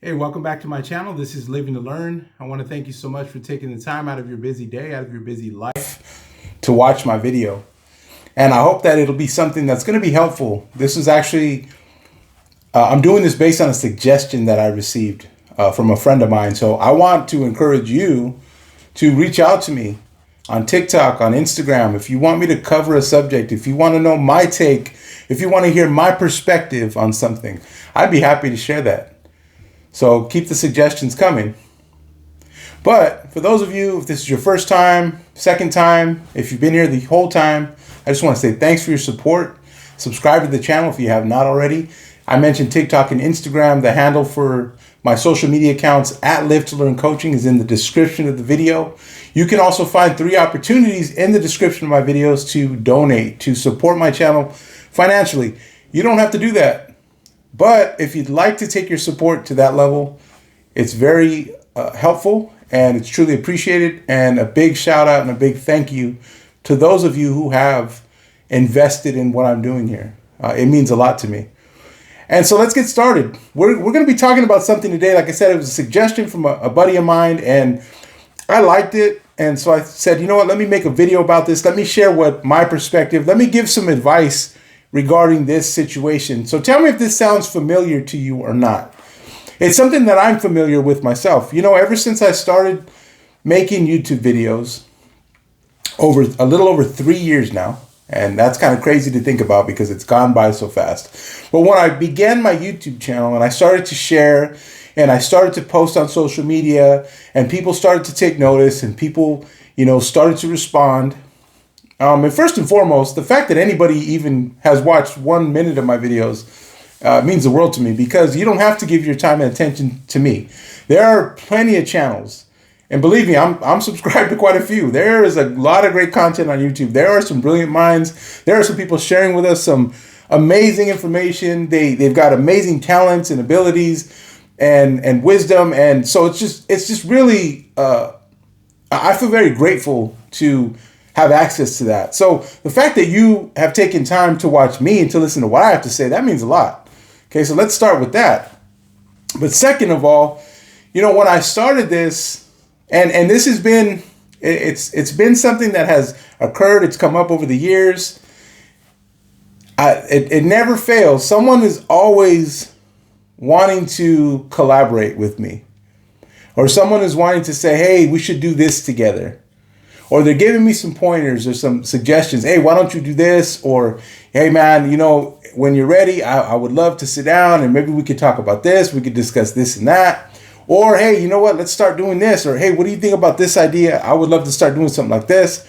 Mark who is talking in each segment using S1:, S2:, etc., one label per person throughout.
S1: Hey, welcome back to my channel. This is Living to Learn. I want to thank you so much for taking the time out of your busy day, out of your busy life to watch my video. And I hope that it'll be something that's going to be helpful. This is actually, I'm doing this based on a suggestion that I received from a friend of mine. So I want to encourage you to reach out to me on TikTok, on Instagram. If you want me to cover a subject, if you want to know my take, if you want to hear my perspective on something, I'd be happy to share that. So keep the suggestions coming. But for those of you, if this is your first time, second time, if you've been here the whole time, I just want to say thanks for your support. Subscribe to the channel if you have not already. I mentioned TikTok and Instagram. The handle for my social media accounts at Live to Learn Coaching is in the description of the video. You can also find 3 opportunities in the description of my videos to donate, to support my channel financially. You don't have to do that. But if you'd like to take your support to that level, it's very helpful and it's truly appreciated. And a big shout out and a big thank you to those of you who have invested in what I'm doing here. It means a lot to me. And so let's get started. We're going to be talking about something today. Like I said, it was a suggestion from a buddy of mine and I liked it. And so I said, you know what, let me make a video about this. Let me share what my perspective, let me give some advice regarding this situation. So tell me if this sounds familiar to you or not. It's something that I'm familiar with myself. You know, ever since I started making YouTube videos a little over 3 years now, and that's kind of crazy to think about because it's gone by so fast. But when I began my YouTube channel and I started to share and I started to post on social media and people started to take notice and people, started to respond. And first and foremost, the fact that anybody even has watched 1 minute of my videos means the world to me because you don't have to give your time and attention to me. There are plenty of channels. And believe me, I'm subscribed to quite a few. There is a lot of great content on YouTube. There are some brilliant minds. There are some people sharing with us some amazing information. They've got amazing talents and abilities and wisdom. And so it's just really, I feel very grateful to have access to that. So the fact that you have taken time to watch me and to listen to what I have to say, that means a lot. Okay, so let's start with that. But second of all, when I started this, and this has been, it's been something that has occurred. It's come up over the years. It never fails. Someone is always wanting to collaborate with me. Or someone is wanting to say, hey, we should do this together. Or they're giving me some pointers or some suggestions. Hey, why don't you do this? Or, hey, man, when you're ready, I would love to sit down and maybe we could talk about this. We could discuss this and that. Or, hey, you know what? Let's start doing this. Or, hey, what do you think about this idea? I would love to start doing something like this.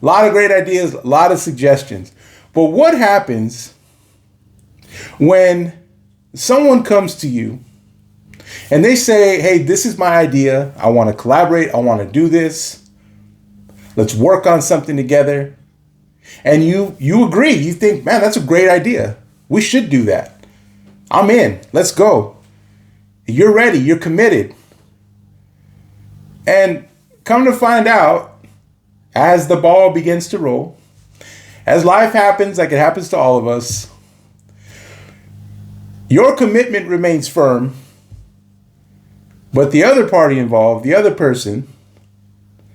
S1: A lot of great ideas, a lot of suggestions. But what happens when someone comes to you and they say, hey, this is my idea. I want to collaborate. I want to do this. Let's work on something together. And you agree. You think, man, that's a great idea. We should do that. I'm in. Let's go. You're ready. You're committed. And come to find out, as the ball begins to roll, as life happens, like it happens to all of us, your commitment remains firm. But the other party involved, the other person,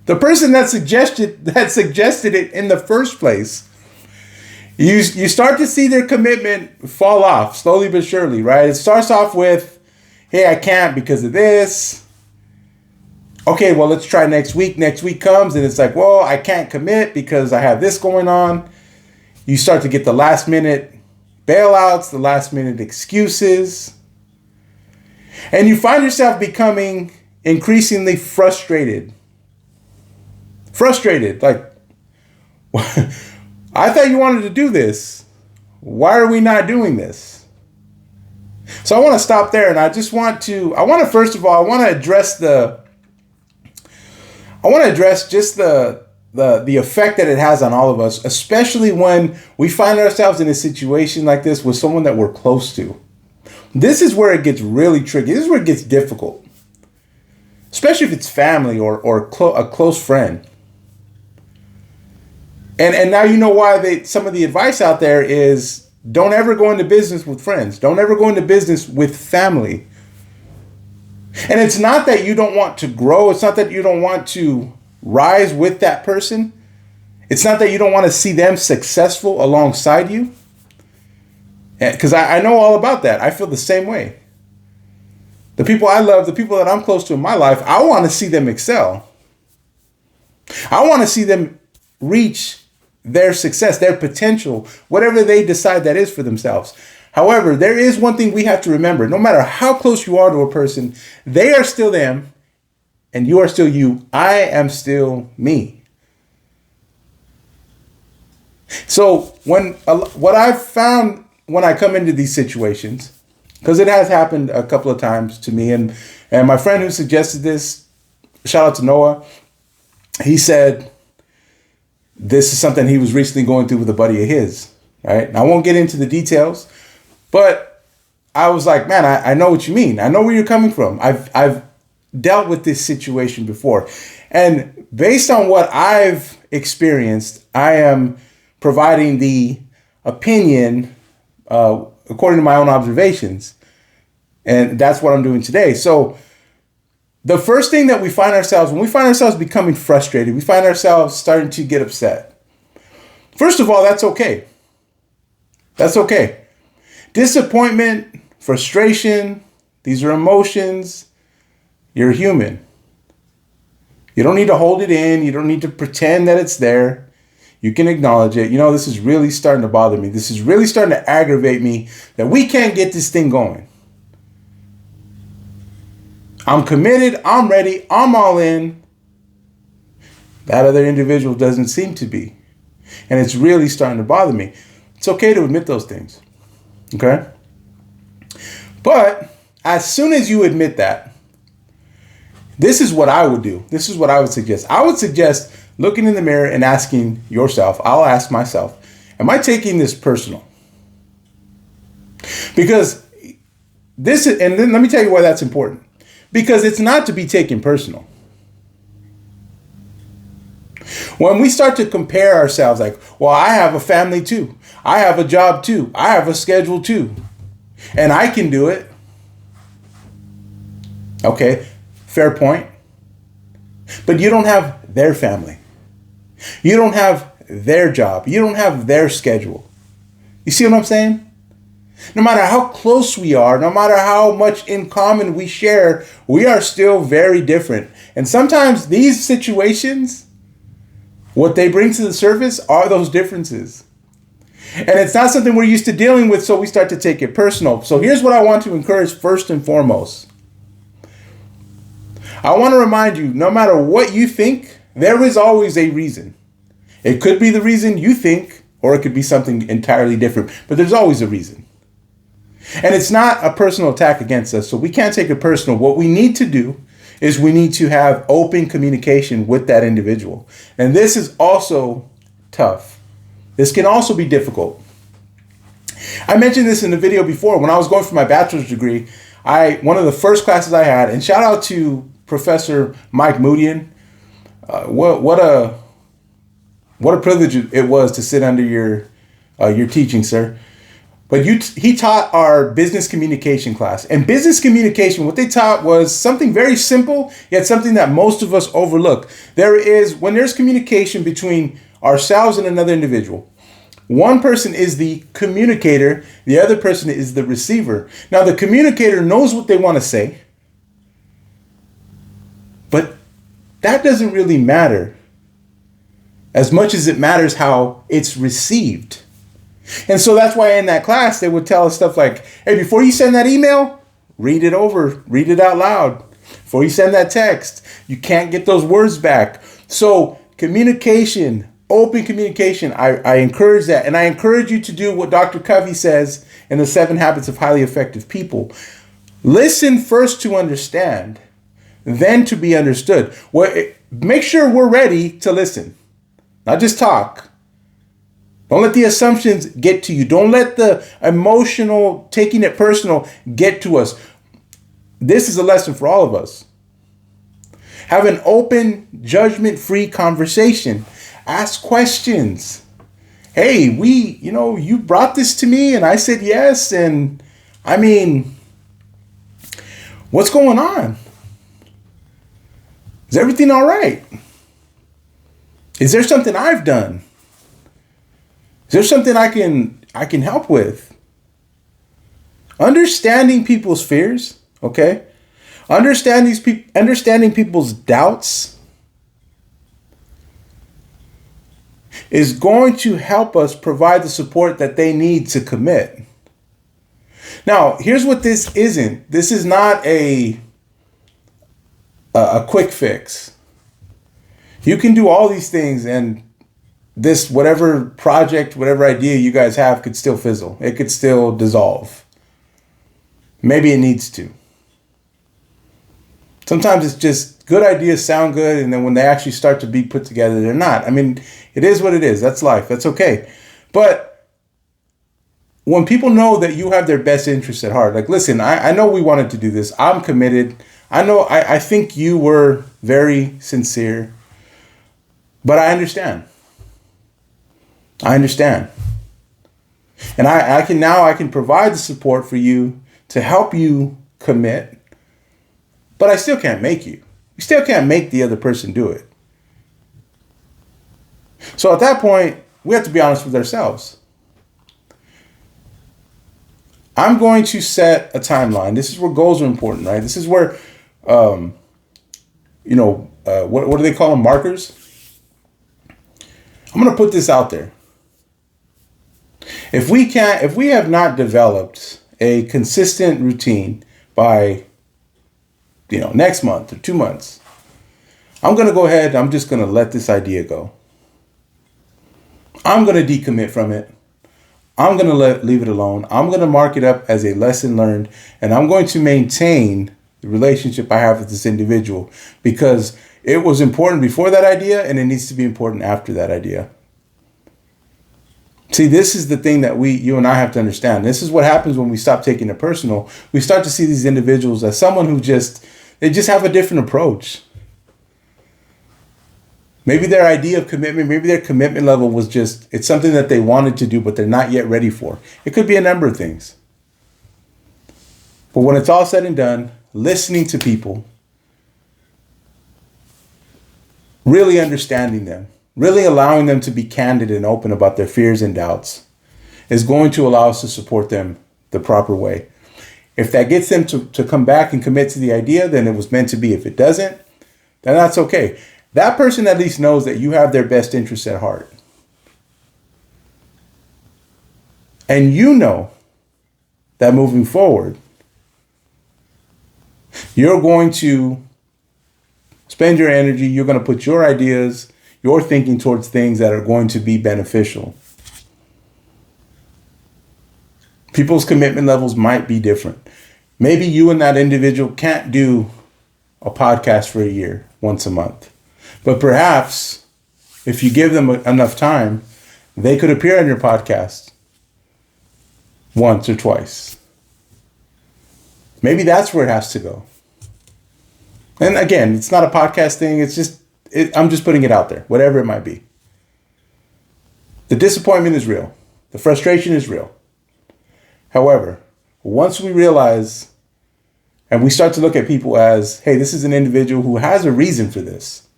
S1: the person that suggested it in the first place, you start to see their commitment fall off slowly but surely, right? It starts off with, hey, I can't because of this. Okay, well, let's try next week. Next week comes and it's like, well, I can't commit because I have this going on. You start to get the last minute bailouts, the last minute excuses. And you find yourself becoming increasingly frustrated. Like, I thought you wanted to do this. Why are we not doing this? So I want to stop there and I want to first of all, I want to address just the effect that it has on all of us, especially when we find ourselves in a situation like this with someone that we're close to. This is where it gets really tricky. This is where it gets difficult, especially if it's family or a close friend. And now you know why some of the advice out there is don't ever go into business with friends. Don't ever go into business with family. And it's not that you don't want to grow. It's not that you don't want to rise with that person. It's not that you don't want to see them successful alongside you. Because I know all about that. I feel the same way. The people I love, the people that I'm close to in my life, I want to see them excel. I want to see them reach their success, their potential, whatever they decide that is for themselves. However, there is one thing we have to remember. No matter how close you are to a person, they are still them and you are still you. I am still me. So what I've found when I come into these situations, because it has happened a couple of times to me, and my friend who suggested this, shout out to Noah, he said this is something he was recently going through with a buddy of his, right? And I won't get into the details, but I was like, man, I know what you mean. I know where you're coming from. I've dealt with this situation before. And based on what I've experienced, I am providing the opinion according to my own observations. And that's what I'm doing today. So the first thing that we find ourselves, when we find ourselves becoming frustrated, we find ourselves starting to get upset. First of all, that's okay. That's okay. Disappointment, frustration, these are emotions. You're human. You don't need to hold it in. You don't need to pretend that it's there. You can acknowledge it. You know, this is really starting to bother me. This is really starting to aggravate me that we can't get this thing going. I'm committed. I'm ready. I'm all in. That other individual doesn't seem to be. And it's really starting to bother me. It's okay to admit those things. Okay? But as soon as you admit that, this is what I would do. This is what I would suggest. I would suggest looking in the mirror and asking yourself, I'll ask myself, am I taking this personal? Because this is, and then let me tell you why that's important. Because it's not to be taken personal. When we start to compare ourselves like, well, I have a family too. I have a job too. I have a schedule too. And I can do it. Okay, fair point. But you don't have their family. You don't have their job. You don't have their schedule. You see what I'm saying? No matter how close we are, no matter how much in common we share, we are still very different. And sometimes these situations, what they bring to the surface are those differences. And it's not something we're used to dealing with, so we start to take it personal. So here's what I want to encourage first and foremost. I want to remind you, no matter what you think, there is always a reason. It could be the reason you think, or it could be something entirely different, but there's always a reason. And it's not a personal attack against us, so we can't take it personal. What we need to do is we need to have open communication with that individual. And this is also tough. This can also be difficult. I mentioned this in the video before. When I was going for my bachelor's degree, one of the first classes I had, and shout out to Professor Mike Moodian. What a privilege it was to sit under your teaching, sir. But he taught our business communication class. And business communication, what they taught was something very simple, yet something that most of us overlook. When there's communication between ourselves and another individual, one person is the communicator, the other person is the receiver. Now, the communicator knows what they want to say, but that doesn't really matter as much as it matters how it's received. And so that's why in that class, they would tell us stuff like, hey, before you send that email, read it over, read it out loud. Before you send that text, you can't get those words back. So communication, open communication, I encourage that. And I encourage you to do what Dr. Covey says in the 7 Habits of Highly Effective People. Listen first to understand, then to be understood. Make sure we're ready to listen, not just talk. Don't let the assumptions get to you. Don't let the emotional, taking it personal, get to us. This is a lesson for all of us. Have an open, judgment-free conversation. Ask questions. Hey, you brought this to me and I said yes. And I mean, what's going on? Is everything all right? Is there something I've done? Is there something I can help with? Understanding people's fears, okay? Understanding people's doubts is going to help us provide the support that they need to commit. Now, here's what this isn't. This is not a quick fix. You can do all these things and this, whatever project, whatever idea you guys have could still fizzle. It could still dissolve. Maybe it needs to. Sometimes it's just good ideas sound good, and then when they actually start to be put together, they're not. I mean, it is what it is. That's life. That's okay. But when people know that you have their best interests at heart, like, listen, I know we wanted to do this. I'm committed. I think you were very sincere, but I understand. And I can provide the support for you to help you commit, but I still can't make you. You still can't make the other person do it. So at that point, we have to be honest with ourselves. I'm going to set a timeline. This is where goals are important, right? This is where, what do they call them? Markers. I'm going to put this out there. If we have not developed a consistent routine by, next month or 2 months, I'm going to go ahead. I'm just going to let this idea go. I'm going to decommit from it. I'm going to leave it alone. I'm going to mark it up as a lesson learned, and I'm going to maintain the relationship I have with this individual because it was important before that idea and it needs to be important after that idea. See, this is the thing that you and I have to understand. This is what happens when we stop taking it personal. We start to see these individuals as someone who they just have a different approach. Maybe their idea of commitment, maybe their commitment level was it's something that they wanted to do, but they're not yet ready for. It could be a number of things. But when it's all said and done, listening to people, really understanding them, really allowing them to be candid and open about their fears and doubts is going to allow us to support them the proper way. If that gets them to come back and commit to the idea, then it was meant to be. If it doesn't, then that's okay. That person at least knows that you have their best interests at heart. And you know that moving forward, you're going to spend your energy, you're going to put your ideas, your thinking towards things that are going to be beneficial. People's commitment levels might be different. Maybe you and that individual can't do a podcast for a year, once a month. But perhaps if you give them enough time, they could appear on your podcast once or twice. Maybe that's where it has to go. And again, it's not a podcast thing. I'm just putting it out there, whatever it might be. The disappointment is real. The frustration is real. However, once we realize and we start to look at people as, hey, this is an individual who has a reason for this.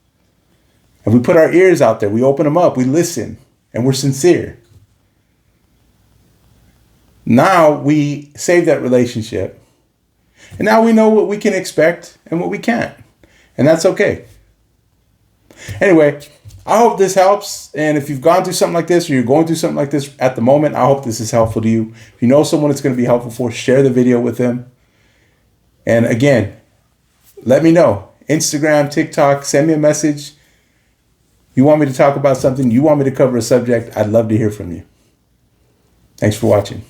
S1: And we put our ears out there, we open them up, we listen, and we're sincere. Now we save that relationship. And now we know what we can expect and what we can't. And that's okay. Anyway, I hope this helps. And if you've gone through something like this or you're going through something like this at the moment, I hope this is helpful to you. If you know someone it's going to be helpful for, share the video with them. And again, let me know. Instagram, TikTok, send me a message. You want me to talk about something? You want me to cover a subject? I'd love to hear from you. Thanks for watching.